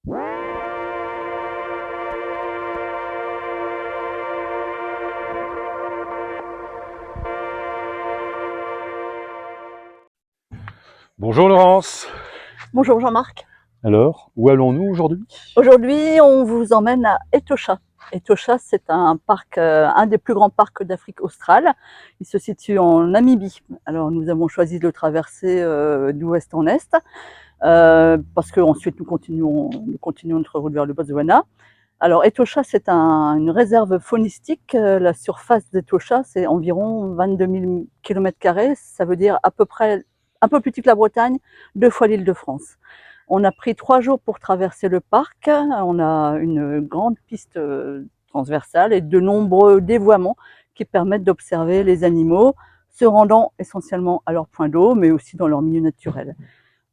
Bonjour Laurence. Bonjour Jean-Marc. Alors, où allons-nous aujourd'hui? Aujourd'hui, on vous emmène à Etosha. Etosha, c'est un parc, un des plus grands parcs d'Afrique australe. Il se situe en Namibie. Alors, nous avons choisi de le traverser d'ouest en est, parce qu'ensuite nous continuons notre route vers le Botswana. Alors, Etosha, c'est une réserve faunistique. La surface d'Etosha, c'est environ 22 000 km². Ça veut dire à peu près un peu plus petit que la Bretagne, 2 fois l'Île-de-France. On a pris 3 jours pour traverser le parc. On a une grande piste transversale et de nombreux dévoiements qui permettent d'observer les animaux, se rendant essentiellement à leur point d'eau, mais aussi dans leur milieu naturel.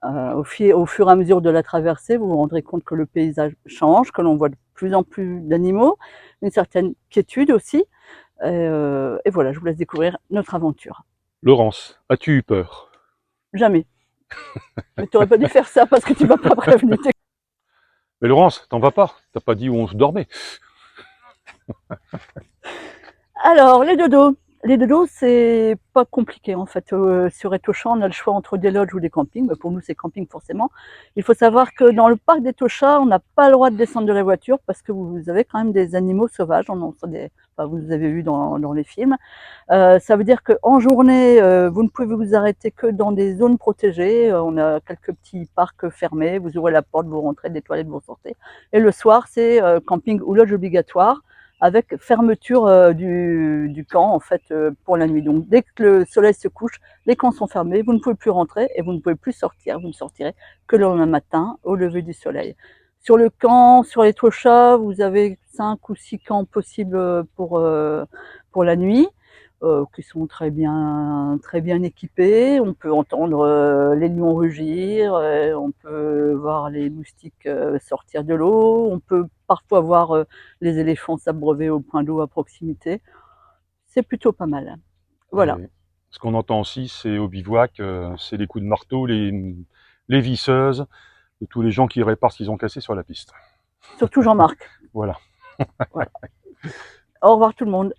Au fur et à mesure de la traversée, vous vous rendrez compte que le paysage change, que l'on voit de plus en plus d'animaux, une certaine quiétude aussi. Et voilà, je vous laisse découvrir notre aventure. Laurence, as-tu eu peur? Jamais. Mais tu n'aurais pas dû faire ça parce que tu ne m'as pas prévenu. Mais Laurence, t'en vas pas? T'as pas dit où on se dormait? Alors, les dodos. Les dodos, c'est pas compliqué en fait. Sur Etosha, on a le choix entre des lodges ou des campings. Mais pour nous, c'est camping forcément. Il faut savoir que dans le parc d'Etosha, on n'a pas le droit de descendre de la voiture parce que vous avez quand même des animaux sauvages. Enfin, vous avez vu dans les films. Ça veut dire qu'en journée, vous ne pouvez vous arrêter que dans des zones protégées. On a quelques petits parcs fermés. Vous ouvrez la porte, vous rentrez, des toilettes, vous sortez. Et le soir, c'est camping ou lodge obligatoire, avec fermeture du camp en fait pour la nuit. Donc dès que le soleil se couche, les camps sont fermés, vous ne pouvez plus rentrer et vous ne pouvez plus sortir. Vous ne sortirez que le lendemain matin au lever du soleil. Sur le camp, sur les Etosha, vous avez 5 ou 6 camps possibles pour la nuit. Qui sont très bien équipés. On peut entendre les lions rugir, on peut voir les moustiques sortir de l'eau, on peut parfois voir les éléphants s'abreuver au point d'eau à proximité. C'est plutôt pas mal. Voilà. Et ce qu'on entend aussi, c'est au bivouac, c'est les coups de marteau, les visseuses, de tous les gens qui réparent ce qu'ils ont cassé sur la piste. Surtout Jean-Marc. Voilà. Voilà. Au revoir tout le monde.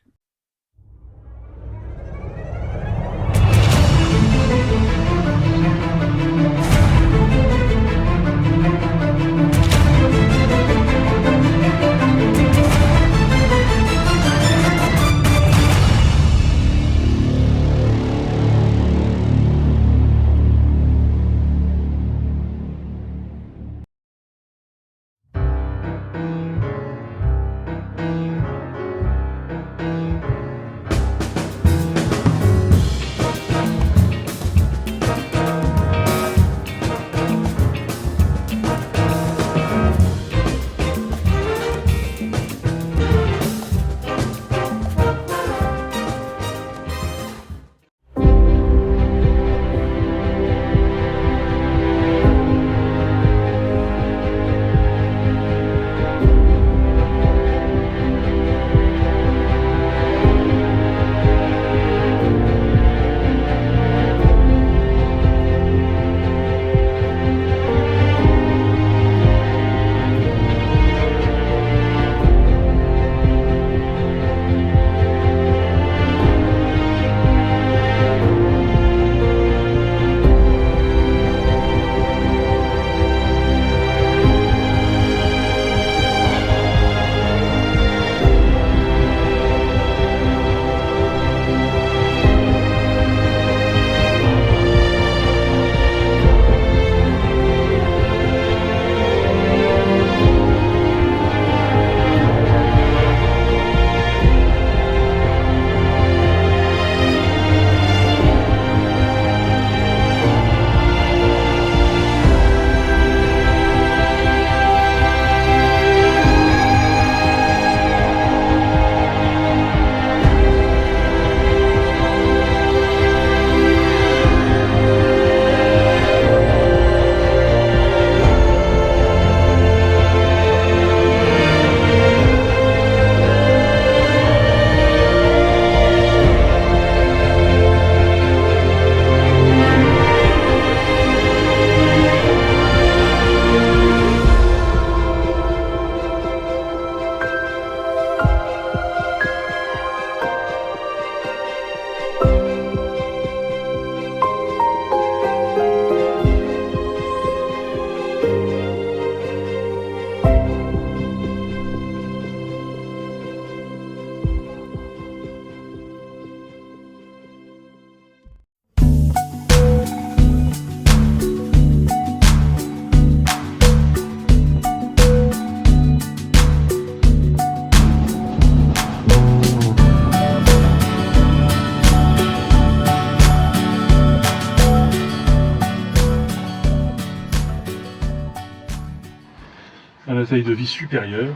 à la taille de vis supérieure.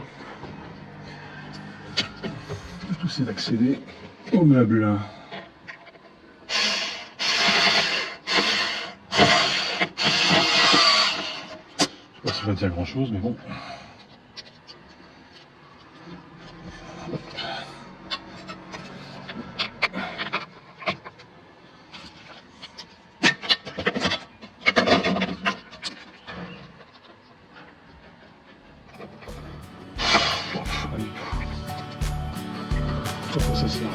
Le tout c'est d'accéder au meuble. Je sais pas si ça va dire grand chose, mais bon. Ça sert.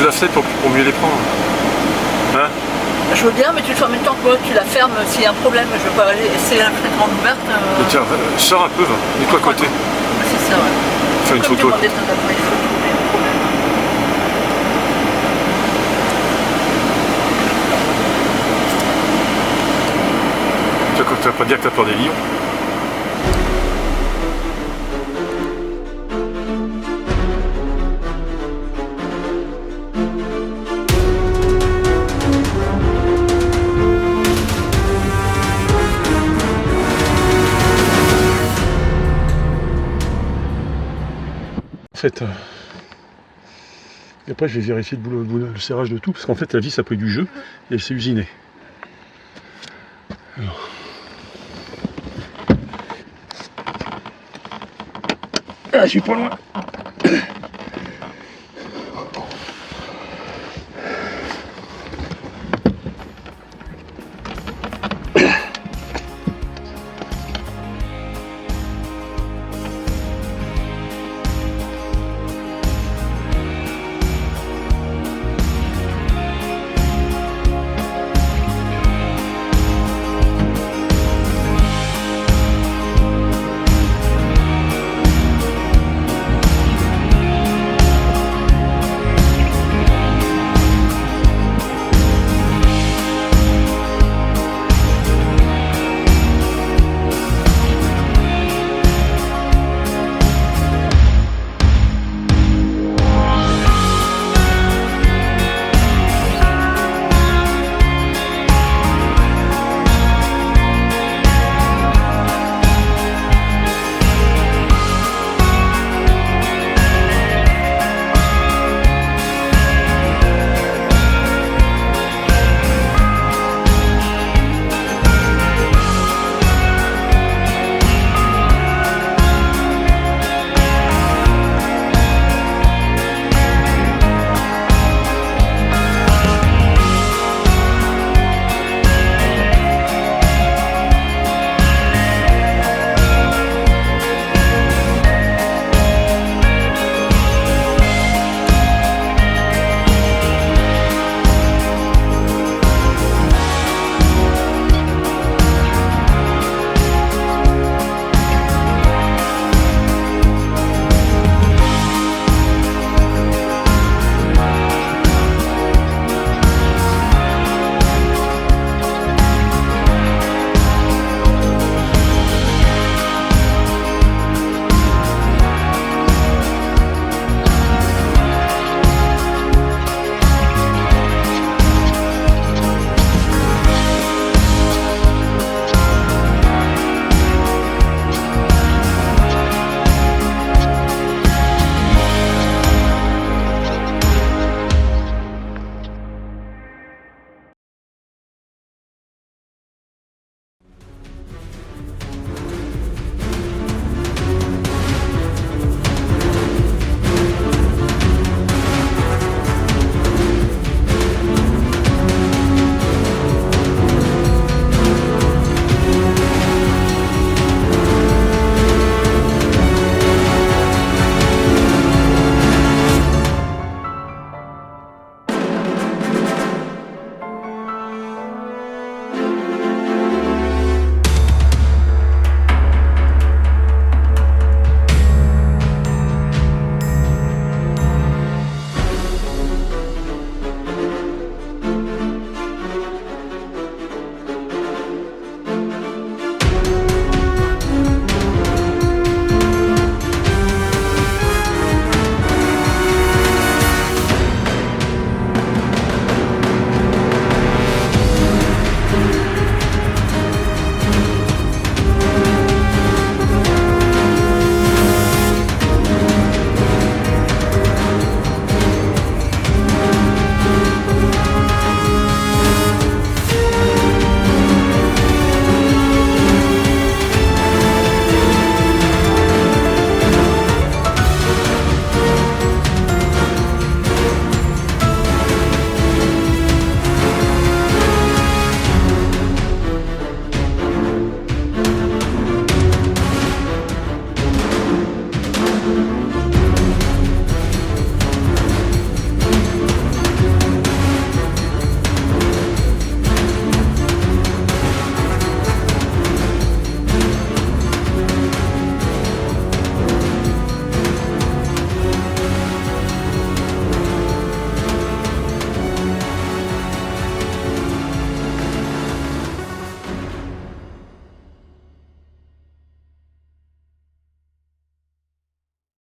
lave-sets pour mieux les prendre. Hein? Je veux bien, mais tu le fais en même temps que moi, tu la fermes s'il y a un problème. Je veux pas laisser la fenêtre grande ouverte. Tiens, sors un peu, va. Mets-toi à côté. C'est ça, ouais. Fais une photo. Demander ton appareil photo, mais le problème. Tu vas pas dire que t'as peur des lions? En fait, et après je vais vérifier le serrage de tout, parce qu'en fait la vis a pris du jeu et elle s'est usinée. Alors. Ah, je suis pas loin.